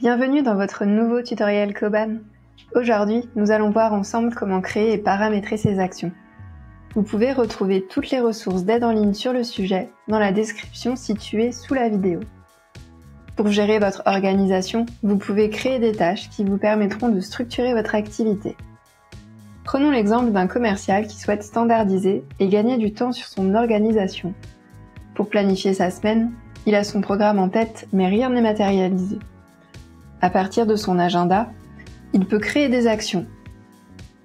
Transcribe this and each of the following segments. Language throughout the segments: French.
Bienvenue dans votre nouveau tutoriel Koban. Aujourd'hui, nous allons voir ensemble comment créer et paramétrer ces actions. Vous pouvez retrouver toutes les ressources d'aide en ligne sur le sujet dans la description située sous la vidéo. Pour gérer votre organisation, vous pouvez créer des tâches qui vous permettront de structurer votre activité. Prenons l'exemple d'un commercial qui souhaite standardiser et gagner du temps sur son organisation. Pour planifier sa semaine, il a son programme en tête mais rien n'est matérialisé. À partir de son agenda, il peut créer des actions.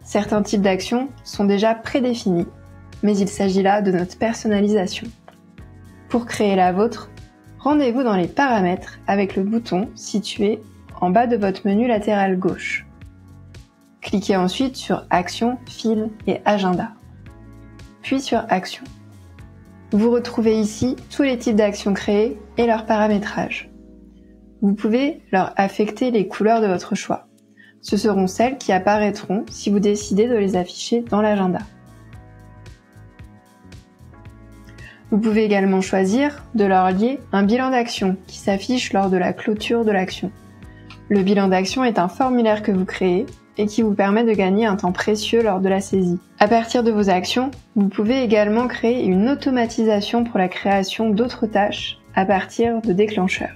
Certains types d'actions sont déjà prédéfinis, mais il s'agit là de notre personnalisation. Pour créer la vôtre, rendez-vous dans les paramètres avec le bouton situé en bas de votre menu latéral gauche. Cliquez ensuite sur Actions, Fil et Agenda, puis sur Actions. Vous retrouvez ici tous les types d'actions créées et leur paramétrage. Vous pouvez leur affecter les couleurs de votre choix. Ce seront celles qui apparaîtront si vous décidez de les afficher dans l'agenda. Vous pouvez également choisir de leur lier un bilan d'action qui s'affiche lors de la clôture de l'action. Le bilan d'action est un formulaire que vous créez et qui vous permet de gagner un temps précieux lors de la saisie. À partir de vos actions, vous pouvez également créer une automatisation pour la création d'autres tâches à partir de déclencheurs.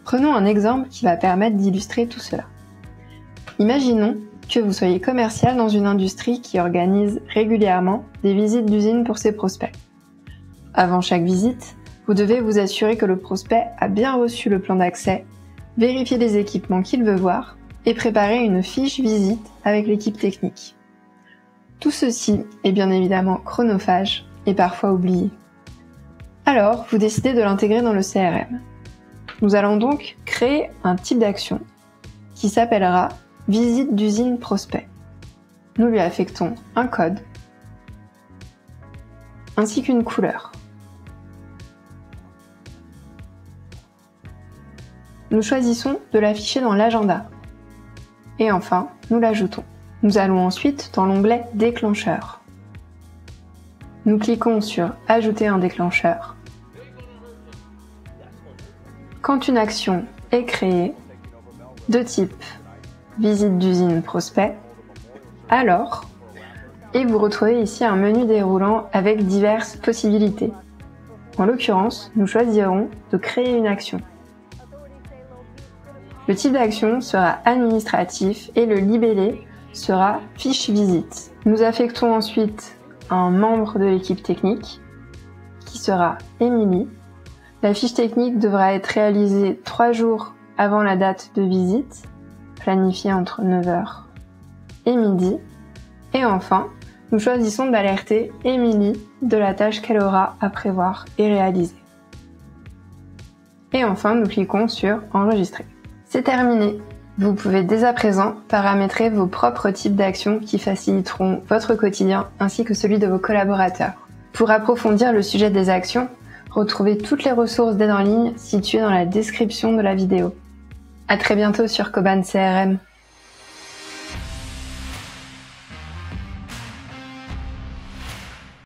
Prenons un exemple qui va permettre d'illustrer tout cela. Imaginons que vous soyez commercial dans une industrie qui organise régulièrement des visites d'usine pour ses prospects. Avant chaque visite, vous devez vous assurer que le prospect a bien reçu le plan d'accès, vérifier les équipements qu'il veut voir et préparer une fiche visite avec l'équipe technique. Tout ceci est bien évidemment chronophage et parfois oublié. Alors, vous décidez de l'intégrer dans le CRM. Nous allons donc créer un type d'action qui s'appellera Visite d'usine prospect. Nous lui affectons un code ainsi qu'une couleur. Nous choisissons de l'afficher dans l'agenda. Et enfin, nous l'ajoutons. Nous allons ensuite dans l'onglet Déclencheur. Nous cliquons sur Ajouter un déclencheur. Quand une action est créée, de type Visite d'usine prospect, alors, et vous retrouvez ici un menu déroulant avec diverses possibilités. En l'occurrence, nous choisirons de créer une action. Le type d'action sera administratif et le libellé sera fiche visite. Nous affectons ensuite un membre de l'équipe technique qui sera Émilie. La fiche technique devra être réalisée 3 jours avant la date de visite, planifiée entre 9h et midi. Et enfin, nous choisissons d'alerter Émilie de la tâche qu'elle aura à prévoir et réaliser. Et enfin, nous cliquons sur Enregistrer. C'est terminé. Vous pouvez dès à présent paramétrer vos propres types d'actions qui faciliteront votre quotidien ainsi que celui de vos collaborateurs. Pour approfondir le sujet des actions, retrouvez toutes les ressources d'aide en ligne situées dans la description de la vidéo. À très bientôt sur Koban CRM.